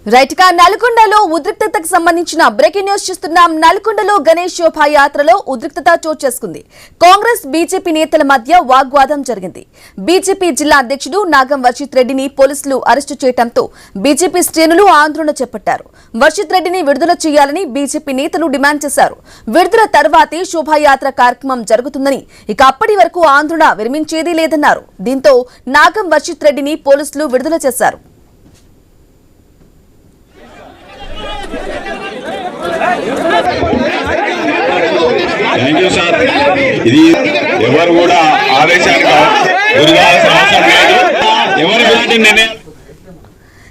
Right గా నల్గొండలో ఉద్రిక్తతకు సంబంధించిన బ్రేకింగ్ న్యూస్ చూస్తున్నాం. నల్గొండలో గణేష్ శోభాయాత్రలో ఉద్రిక్తత చోటు చేసుకుంది. కాంగ్రెస్ బీజేపీ నేతల మధ్య వాగ్వాదం జరిగింది. బీజేపీ జిల్లా అధ్యక్షుడు నాగం వర్షిత్ రెడ్డిని పోలీసులు అరెస్టు చేయడంతో బీజేపీ శ్రేణులు ఆందోళన చేపట్టారు. వర్షిత్ రెడ్డిని విడుదల చేయాలని బీజేపీ నేతలు డిమాండ్ చేశారు. విడుదల తర్వాతే శోభాయాత్ర కార్యక్రమం జరుగుతుందని, ఇక అప్పటి వరకు ఆందోళన విరమించేదీ లేదన్నారు. దీంతో నాగం వర్షిత్ రెడ్డిని పోలీసులు విడుదల చేశారు. Thank you sir. ఇది ఎవరు కూడా ఆవేశానికి గురికావాల్సిన అవసరం లేదు. ఎవరు ఇలాంటి నిర్ణయం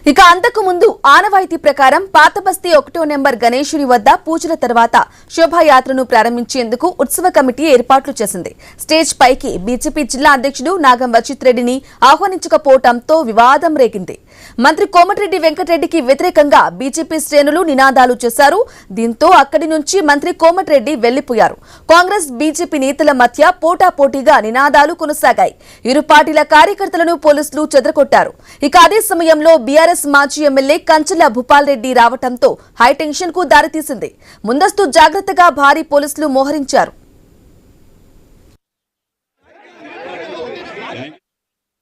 ఇక అంతకు ముందు ఆనవాయితీ ప్రకారం పాత బస్తీ 1వ నెంబర్ గణేశుని వద్ద పూజల తర్వాత శోభాయాత్రను ప్రారంభించేందుకు ఉత్సవ కమిటీ ఏర్పాట్లు చేసింది. స్టేజ్ పైకి బీజేపీ జిల్లా అధ్యక్షుడు నాగం వర్షిత్ రెడ్డిని ఆహ్వానించకపోవడంతో వివాదం రేగింది. మంత్రి కోమటిరెడ్డి వెంకటరెడ్డికి వ్యతిరేకంగా బీజేపీ శ్రేణులు నినాదాలు చేశారు. దీంతో అక్కడి నుంచి మంత్రి కోమటిరెడ్డి వెళ్లిపోయారు. కాంగ్రెస్ బీజేపీ నేతల మధ్య పోటాపోటీగా నినాదాలు కొనసాగాయి. ఇరు పార్టీల కార్యకర్తలను పోలీసులు చెదరగొట్టారు. ఇక అదే సమయంలో బీఆర్ఎస్ మాజీ ఎమ్మెల్యే కంచెల భూపాల్ రెడ్డి రావడంతో హైటెన్షన్ కు దారితీసింది. ముందస్తు జాగ్రత్తగా భారీ పోలీసులు మోహరించారు.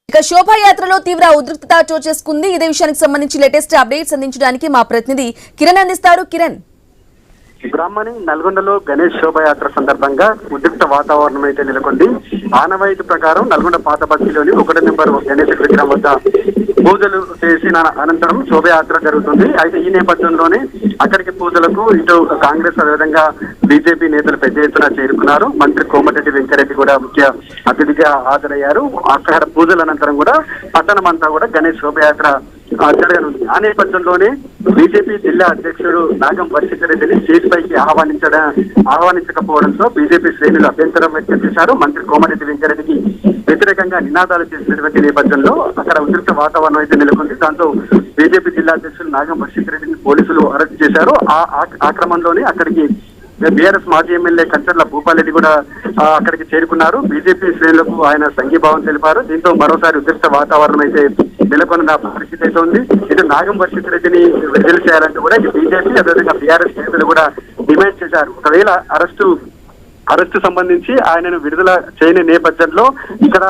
ఇక శోభాయాత్రలో తీవ్ర ఉద్రిక్తత చోటు చేసుకుంది. ఇదే విషయానికి సంబంధించి లేటెస్ట్ అప్డేట్స్ అందించడానికి మా ప్రతినిధి కిరణ్ అందిస్తారు. కిరణ్, బ్రాహ్మణి నల్గొండలో గణేష్ శోభాయాత్ర సందర్భంగా ఉద్రిక్త వాతావరణం అయితే నెలకొంది. ఆనవాయితీ ప్రకారం నల్గొండ పాత బస్తీలోని 1వ నెంబర్ గణేష్ విగ్రహం వద్ద పూజలు చేసిన అనంతరం శోభయాత్ర జరుగుతుంది. అయితే ఈ నేపథ్యంలోనే అక్కడికి పూజలకు ఇటు కాంగ్రెస్ అదేవిధంగా బీజేపీ నేతలు పెద్ద ఎత్తున చేరుకున్నారు. మంత్రి కోమటిరెడ్డి వెంకటరెడ్డి కూడా ముఖ్య అతిథిగా హాజరయ్యారు. అక్కడ పూజల అనంతరం కూడా పట్టణం అంతా కూడా గణేష్ శోభయాత్ర జరగనుంది. ఆ నేపథ్యంలోనే బీజేపీ జిల్లా అధ్యక్షుడు నాగం వర్షిత్ రెడ్డిని స్టేజ్ పైకి ఆహ్వానించకపోవడంతో బీజేపీ శ్రేణులు అభ్యంతరం వ్యక్తం చేశారు. మంత్రి కోమటిరెడ్డి వెంకటరెడ్డికి వ్యతిరేకంగా నినాదాలు చేసినటువంటి నేపథ్యంలో అక్కడ ఉద్రిక్త వాతావరణం అయితే నెలకొంది. దాంతో బీజేపీ జిల్లా అధ్యక్షుడు నాగం వర్షిత్ రెడ్డిని పోలీసులు అరెస్ట్ చేశారు. ఆ క్రమంలోనే అక్కడికి బీఆర్ఎస్ మాజీ ఎమ్మెల్యే కంచెల భూపాల్ రెడ్డి కూడా అక్కడికి చేరుకున్నారు. బీజేపీ శ్రేణులకు ఆయన సంఘీభావం తెలిపారు. దీంతో మరోసారి ఉద్రిక్త వాతావరణం అయితే నెలకొన్న పరిస్థితి అయితే ఉంది. ఇటు నాగం వర్షిత్ రెడ్డిని విడుదల చేయాలంటూ కూడా బీజేపీ అదేవిధంగా బీఆర్ఎస్ నేతలు కూడా డిమాండ్ చేశారు. ఒకవేళ అరెస్టు సంబంధించి ఆయనను విడుదల చేయని నేపథ్యంలో ఇక్కడ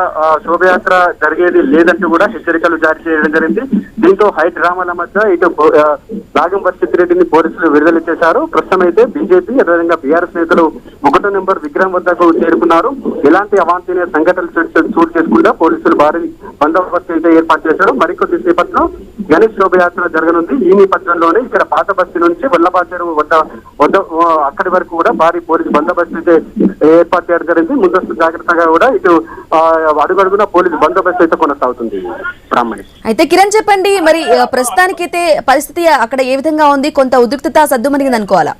శోభయాత్ర జరిగేది లేదంటూ కూడా హెచ్చరికలు జారీ చేయడం జరిగింది. దీంతో హై డ్రామాల మధ్య ఇటు నాగం వర్షిత్ రెడ్డిని పోలీసులు విడుదల చేశారు. ప్రస్తుతం అయితే బీజేపీ అదేవిధంగా బీఆర్ఎస్ నేతలు 1వ నెంబర్ విగ్రహం వద్దకు చేరుకున్నారు. ఎలాంటి అవాంఛనీయ సంఘటనలు చోటు చేసుకుంటా పోలీసులు భారీ బందోబస్తు అయితే ఏర్పాటు చేశారు. మరికొద్ది సేపట్లో గణేష్ శోభయాత్ర జరగనుంది. ఈ నేపథ్యంలోనే ఇక్కడ పాత బస్తీ నుంచి వల్లభాచెరువు వద్ద అక్కడి వరకు కూడా భారీ పోలీసు బందోబస్తు అయితే ఏర్పాటు చేయడం జరిగింది. ముందస్తు జాగ్రత్తగా కూడా ఇటు అడుగడుగున పోలీసు బందోబస్తు అయితే కొనసాగుతుంది. బ్రాహ్మణి అయితే కిరణ్ చెప్పండి, మరి ప్రస్తుతానికైతే పరిస్థితి అక్కడ ఏ విధంగా ఉంది? కొంత ఉద్రిక్తత సద్దుమణిగింది అనుకోవాలా?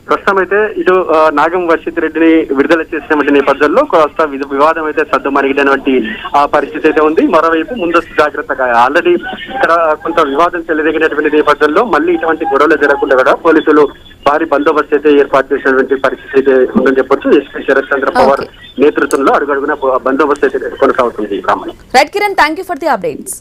ప్రస్తుతం అయితే ఇటు నాగం వర్షిత్ రెడ్డిని విడుదల చేసినటువంటి నేపథ్యంలో కొంత వివాదం అయితే సద్దుమణిగినటువంటి పరిస్థితి అయితే ఉంది. మరోవైపు ముందస్తు జాగ్రత్తగా ఆల్రెడీ ఇక్కడ కొంత వివాదం చెలరేగినటువంటి నేపథ్యంలో మళ్ళీ ఇటువంటి గొడవలు జరగకుండా కూడా పోలీసులు భారీ బందోబస్తు అయితే ఏర్పాటు చేసినటువంటి పరిస్థితి అయితే ఉందని చెప్పొచ్చు. ఎస్పీ శరత్ చంద్ర పవార్ నేతృత్వంలో అడుగడుగున బందోబస్తు అయితే కొనసాగుతుంది. Right Kiran, thank you for the updates.